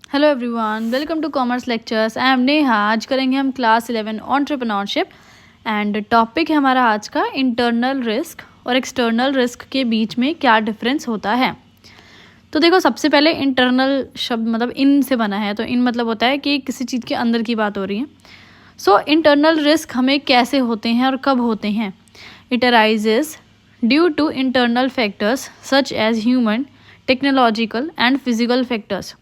Hello everyone, welcome to commerce lectures. I am Neha. आज करेंगे हम क्लास 11 एंटरप्रेन्योरशिप एंड टॉपिक है हमारा आज का इंटरनल रिस्क और एक्सटर्नल रिस्क के बीच में क्या डिफरेंस होता है। तो देखो, सबसे पहले इंटरनल शब्द मतलब इन से बना है, तो इन मतलब होता है कि किसी चीज़ के अंदर की बात हो रही है। सो इंटरनल रिस्क हमें कैसे होते हैं और कब होते हैं। It arises due to internal factors such as human, technological and physical factors.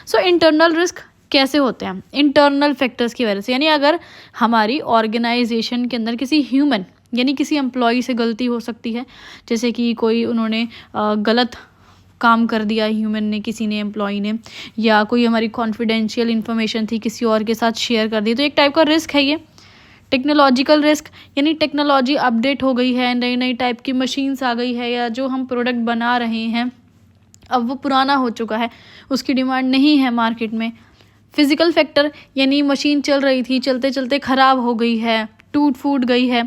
So internal risk कैसे होते हैं? इंटरनल फैक्टर्स की वजह से, यानी अगर हमारी ऑर्गेनाइजेशन के अंदर किसी ह्यूमन यानी किसी एम्प्लॉय से गलती हो सकती है, जैसे कि कोई उन्होंने गलत काम कर दिया, ह्यूमन ने, किसी ने, एम्प्लॉय ने, या कोई हमारी कॉन्फिडेंशियल इन्फॉर्मेशन थी किसी और के साथ शेयर कर दी, तो एक टाइप का रिस्क है ये। टेक्नोलॉजिकल रिस्क यानी टेक्नोलॉजी अपडेट हो गई है, नई नई टाइप की मशीन्स आ गई है, या जो हम प्रोडक्ट बना रहे हैं अब वो पुराना हो चुका है, उसकी डिमांड नहीं है मार्केट में। फिजिकल फैक्टर यानी मशीन चल रही थी, चलते चलते ख़राब हो गई है, टूट फूट गई है।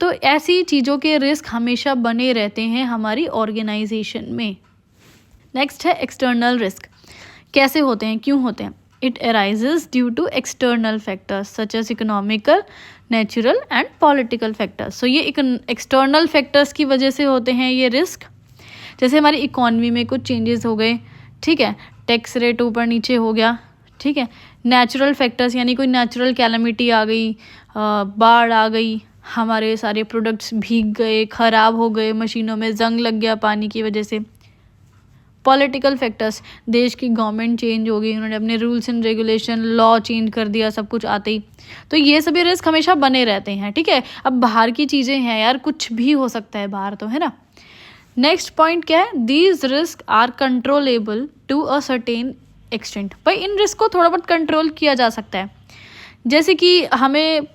तो ऐसी चीज़ों के रिस्क हमेशा बने रहते हैं हमारी ऑर्गेनाइजेशन में। नेक्स्ट है एक्सटर्नल रिस्क। कैसे होते हैं, क्यों होते हैं? It arises due to external factors such as economical, natural and political factors. So ये एक्सटर्नल फैक्टर्स की वजह से होते हैं ये रिस्क। जैसे हमारी इकॉनमी में कुछ चेंजेस हो गए, ठीक है, टैक्स रेट ऊपर नीचे हो गया, ठीक है। नेचुरल फैक्टर्स यानी कोई नेचुरल कैलामिटी आ गई, बाढ़ आ गई, हमारे सारे प्रोडक्ट्स भीग गए, ख़राब हो गए, मशीनों में जंग लग गया पानी की वजह से। पॉलिटिकल फैक्टर्स, देश की गवर्नमेंट चेंज हो गई, उन्होंने अपने rules and regulation, law change कर दिया सब कुछ आते ही। तो ये सभी रिस्क हमेशा बने रहते हैं, ठीक है। अब बाहर की चीज़ें हैं यार, कुछ भी हो सकता है बाहर, तो है ना। नेक्स्ट पॉइंट क्या है? These risk are controllable to a certain extent. भाई इन रिस्क को थोड़ा बहुत कंट्रोल किया जा सकता है, जैसे कि हमें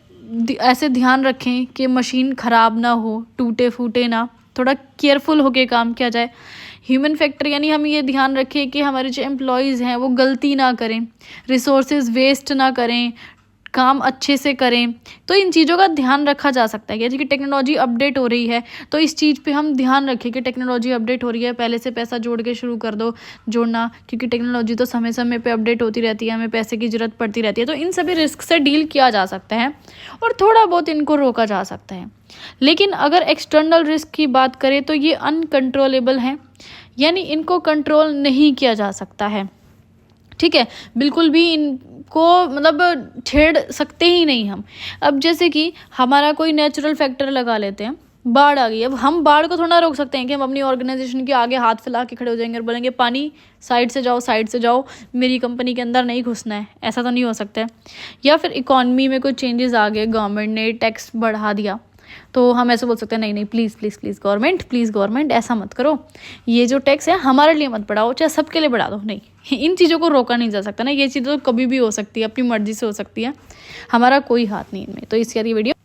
ऐसे ध्यान रखें कि मशीन ख़राब ना हो, टूटे फूटे ना, थोड़ा केयरफुल होके काम किया जाए। ह्यूमन फैक्टर यानी हम ये ध्यान रखें कि हमारे जो एम्प्लॉयज़ हैं वो गलती ना करें, रिसोर्सेज वेस्ट ना करें, काम अच्छे से करें। तो इन चीज़ों का ध्यान रखा जा सकता है। जैसे कि टेक्नोलॉजी अपडेट हो रही है, तो इस चीज़ पे हम ध्यान रखें कि टेक्नोलॉजी अपडेट हो रही है, पहले से पैसा जोड़ के शुरू कर दो जोड़ना, क्योंकि टेक्नोलॉजी तो समय समय पे अपडेट होती रहती है, हमें पैसे की ज़रूरत पड़ती रहती है। तो इन सभी रिस्क से डील किया जा सकता है और थोड़ा बहुत इनको रोका जा सकता है। लेकिन अगर एक्सटर्नल रिस्क की बात करें तो ये अनकंट्रोलेबल हैं, यानी इनको कंट्रोल नहीं किया जा सकता है, ठीक है। बिल्कुल भी इनको मतलब छेड़ सकते ही नहीं हम। अब जैसे कि हमारा कोई नेचुरल फैक्टर लगा लेते हैं, बाढ़ आ गई। अब हम बाढ़ को थोड़ा रोक सकते हैं कि हम अपनी ऑर्गेनाइजेशन के आगे हाथ फैला के खड़े हो जाएंगे और बोलेंगे पानी साइड से जाओ, साइड से जाओ, मेरी कंपनी के अंदर नहीं घुसना है, ऐसा तो नहीं हो सकता है। या फिर इकॉनमी में कोई चेंजेस आ गए, गवर्नमेंट ने टैक्स बढ़ा दिया, तो हम ऐसे बोल सकते हैं नहीं नहीं, प्लीज़ प्लीज़ प्लीज़ गवर्नमेंट ऐसा मत करो, ये जो टैक्स है हमारे लिए मत बढ़ाओ, चाहे सबके लिए बढ़ा दो। नहीं, इन चीज़ों को रोका नहीं जा सकता ना। ये चीज़ तो कभी भी हो सकती है, अपनी मर्जी से हो सकती है, हमारा कोई हाथ नहीं इनमें। तो इसके बाद ये वीडियो